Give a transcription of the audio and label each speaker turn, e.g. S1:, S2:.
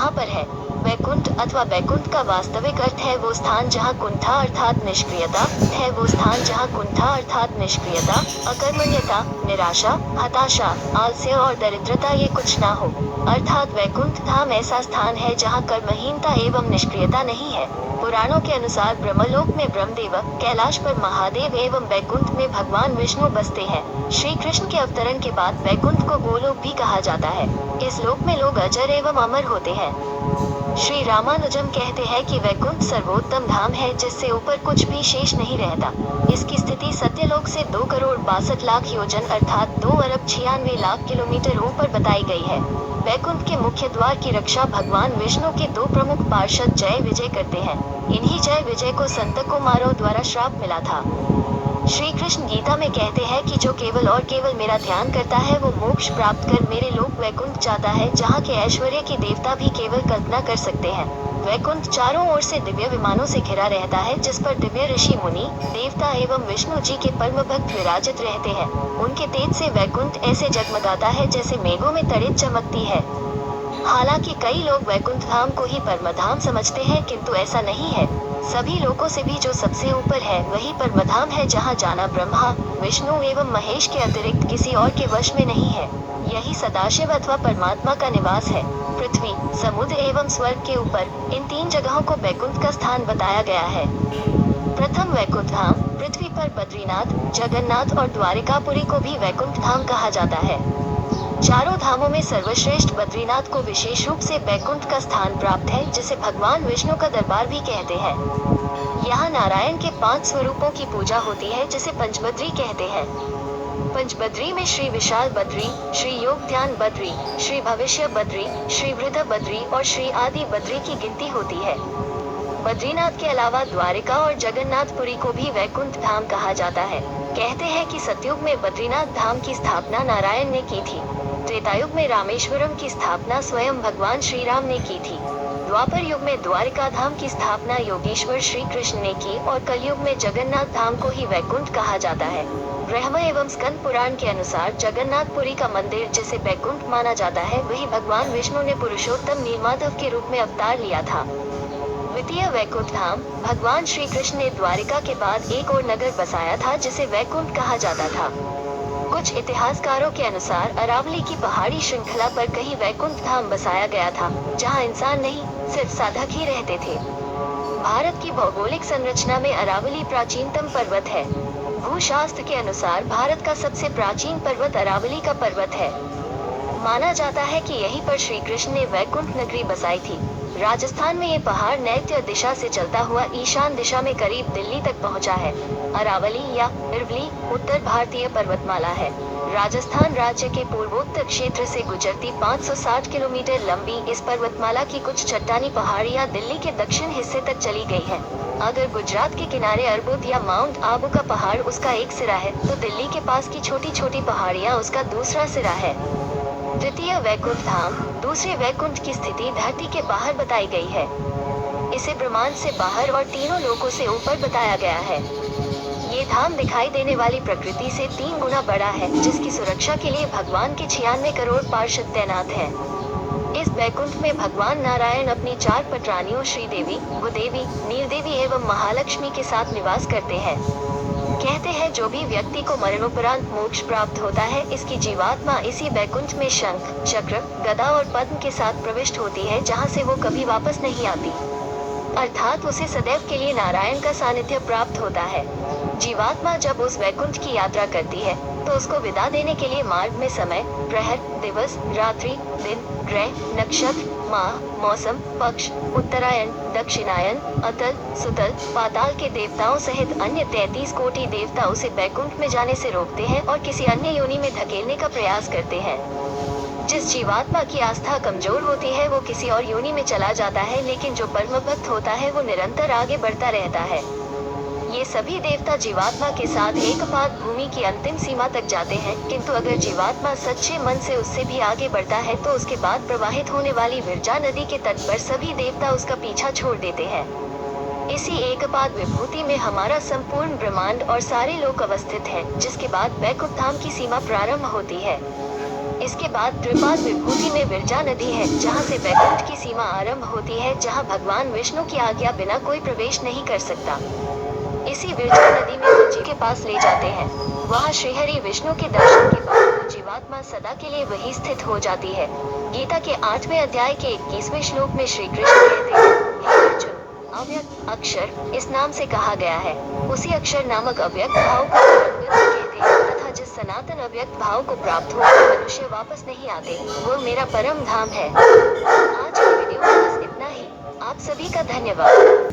S1: कहाँ पर है? वैकुंठ अथवा वैकुंठ का वास्तविक अर्थ है वो स्थान जहाँ कुंठा अर्थात निष्क्रियता है, वो स्थान जहाँ कुंठा अर्थात निष्क्रियता, अकर्मण्यता, निराशा, हताशा, आलस्य और दरिद्रता ये कुछ ना हो। अर्थात वैकुंठ धाम ऐसा स्थान है जहाँ कर्महीनता एवं निष्क्रियता नहीं है। पुराणों के अनुसार ब्रह्मलोक में ब्रह्मदेव, कैलाश पर महादेव एवं वैकुंठ में भगवान विष्णु बसते हैं। श्री कृष्ण के अवतरण के बाद वैकुंठ को गोलोक भी कहा जाता है। इस लोक में लोग अजर एवं अमर होते हैं। श्री रामानुजम कहते हैं कि वैकुंठ सर्वोत्तम धाम है जिससे ऊपर कुछ भी शेष नहीं रहता। इसकी स्थिति सत्यलोक से 2,62,00,000 योजन अर्थात 2,96,00,000 किलोमीटर ऊपर बताई गई है। वैकुंठ के मुख्य द्वार की रक्षा भगवान विष्णु के 2 प्रमुख पार्षद जय विजय करते हैं। इन्हीं जय विजय को संत कुमारों द्वारा श्राप मिला था। श्री कृष्ण गीता में कहते हैं कि जो केवल और केवल मेरा ध्यान करता है वो मोक्ष प्राप्त कर मेरे लोक वैकुंठ जाता है, जहाँ के ऐश्वर्य की देवता भी केवल कल्पना कर सकते हैं। वैकुंठ चारों ओर से दिव्य विमानों से घिरा रहता है जिस पर दिव्य ऋषि मुनि, देवता एवं विष्णु जी के परम भक्त विराजित रहते हैं। उनके तेज से वैकुंठ ऐसे जगमगाता है जैसे मेघों में तड़ित चमकती है। हालांकि कई लोग वैकुंठ धाम को ही परमधाम समझते हैं, किंतु ऐसा नहीं है। सभी लोकों से भी जो सबसे ऊपर है वही परमधाम है, जहाँ जाना ब्रह्मा, विष्णु एवं महेश के अतिरिक्त किसी और के वश में नहीं है। यही सदाशिव अथवा परमात्मा का निवास है। पृथ्वी, समुद्र एवं स्वर्ग के ऊपर इन 3 जगहों को वैकुंठ का स्थान बताया गया है। प्रथम वैकुंठ धाम, पृथ्वी पर बद्रीनाथ, जगन्नाथ और द्वारिकापुरी को भी वैकुंठ धाम कहा जाता है। चारों धामों में सर्वश्रेष्ठ बद्रीनाथ को विशेष रूप से वैकुंठ का स्थान प्राप्त है, जिसे भगवान विष्णु का दरबार भी कहते हैं। यहाँ नारायण के 5 स्वरूपों की पूजा होती है जिसे पंचबद्री कहते हैं। पंचबद्री में श्री विशाल बद्री, श्री योग ध्यान बद्री, श्री भविष्य बद्री, श्री वृद्ध बद्री और श्री आदि बद्री की गिनती होती है। बद्रीनाथ के अलावा द्वारिका और जगन्नाथपुरी को भी वैकुंठ धाम कहा जाता है। कहते हैं कि सतयुग में बद्रीनाथ धाम की स्थापना नारायण ने की थी। त्रेतायुग में रामेश्वरम की स्थापना स्वयं भगवान श्री राम ने की थी। द्वापर युग में द्वारिका धाम की स्थापना योगेश्वर श्री कृष्ण ने की और कलयुग में जगन्नाथ धाम को ही वैकुंठ कहा जाता है। ब्रह्म एवं स्कंद पुराण के अनुसार जगन्नाथपुरी का मंदिर जिसे वैकुंठ माना जाता है वही भगवान विष्णु ने पुरुषोत्तम नीलमाधव के रूप में अवतार लिया था। द्वितीय वैकुंठ धाम, भगवान श्री कृष्ण ने द्वारिका के बाद एक और नगर बसाया था जिसे वैकुंठ कहा जाता था। कुछ इतिहासकारों के अनुसार अरावली की पहाड़ी श्रृंखला पर कहीं वैकुंठ धाम बसाया गया था, जहां इंसान नहीं सिर्फ साधक ही रहते थे। भारत की भौगोलिक संरचना में अरावली प्राचीनतम पर्वत है। भूशास्त्र के अनुसार भारत का सबसे प्राचीन पर्वत अरावली का पर्वत है। माना जाता है कि यहीं पर श्री कृष्ण ने वैकुंठ नगरी बसाई थी। राजस्थान में ये पहाड़ नैऋत्य दिशा से चलता हुआ ईशान दिशा में करीब दिल्ली तक पहुंचा है। अरावली या इरवली उत्तर भारतीय पर्वतमाला है। राजस्थान राज्य के पूर्वोत्तर क्षेत्र से गुजरती 560 किलोमीटर लंबी इस पर्वतमाला की कुछ चट्टानी पहाड़ियां दिल्ली के दक्षिण हिस्से तक चली गई हैं। अगर गुजरात के किनारे अर्बुद या माउंट आबू का पहाड़ उसका एक सिरा है, तो दिल्ली के पास की छोटी छोटी पहाड़ियां उसका दूसरा सिरा है। द्वितीय वैकुंठ धाम, दूसरे वैकुंठ की स्थिति धरती के बाहर बताई गई है। इसे ब्रह्मांड से बाहर और तीनों लोकों से ऊपर बताया गया है। ये धाम दिखाई देने वाली प्रकृति से 3 गुना बड़ा है, जिसकी सुरक्षा के लिए भगवान के 96 करोड़ पार्षद तैनात हैं। इस वैकुंठ में भगवान नारायण अपनी 4 पटरानियों श्रीदेवी, भूदेवी, नीलदेवी एवं महालक्ष्मी के साथ निवास करते हैं। कहते हैं जो भी व्यक्ति को मरणोपरांत मोक्ष प्राप्त होता है, इसकी जीवात्मा इसी वैकुंठ में शंख, चक्र, गदा और पद्म के साथ प्रविष्ट होती है, जहां से वो कभी वापस नहीं आती। अर्थात उसे सदैव के लिए नारायण का सानिध्य प्राप्त होता है। जीवात्मा जब उस वैकुंठ की यात्रा करती है, तो उसको विदा देने के लिए मार्ग में समय, प्रहर, दिवस, रात्रि, दिन, ग्रह, नक्षत्र, माह, मौसम, पक्ष, उत्तरायण, दक्षिणायन, अतल, सुतल, पाताल के देवताओं सहित अन्य 33 कोटि देवता उसे वैकुंठ में जाने से रोकते हैं और किसी अन्य योनि में धकेलने का प्रयास करते हैं। जिस जीवात्मा की आस्था कमजोर होती है वो किसी और योनि में चला जाता है, लेकिन जो परम भक्त होता है वो निरंतर आगे बढ़ता रहता है। ये सभी देवता जीवात्मा के साथ एकपाद भूमि की अंतिम सीमा तक जाते हैं, किंतु अगर जीवात्मा सच्चे मन से उससे भी आगे बढ़ता है तो उसके बाद प्रवाहित होने वाली विरजा नदी के तट पर सभी देवता उसका पीछा छोड़ देते हैं। इसी एकपाद विभूति में हमारा संपूर्ण ब्रह्मांड और सारे लोक अवस्थित हैं, जिसके बाद वैकुंठ धाम की सीमा प्रारंभ होती है। इसके बाद त्रिपाल विभूति में विरजा नदी है, जहाँ से वैकुंठ की सीमा आरंभ होती है, जहाँ भगवान विष्णु की आज्ञा बिना कोई प्रवेश नहीं कर सकता। इसी विरजा नदी में वो जीव के पास ले जाते हैं। वहाँ श्रीहरि विष्णु के दर्शन के बाद वो जीवात्मा सदा के लिए वही स्थित हो जाती है। गीता के 8वें अध्याय के 21वें श्लोक में श्री कृष्ण कहते हैं, हे अर्जुन, अव्यक्त अक्षर इस नाम से कहा गया है। उसी अक्षर नामक अव्यक्त भाव को परमगति कहते हैं, तथा जिस सनातन अव्यक्त भाव को प्राप्त होकर मनुष्य वापस नहीं आते, वो मेरा परम धाम है। आज की वीडियो में बस इतना ही। आप सभी का धन्यवाद।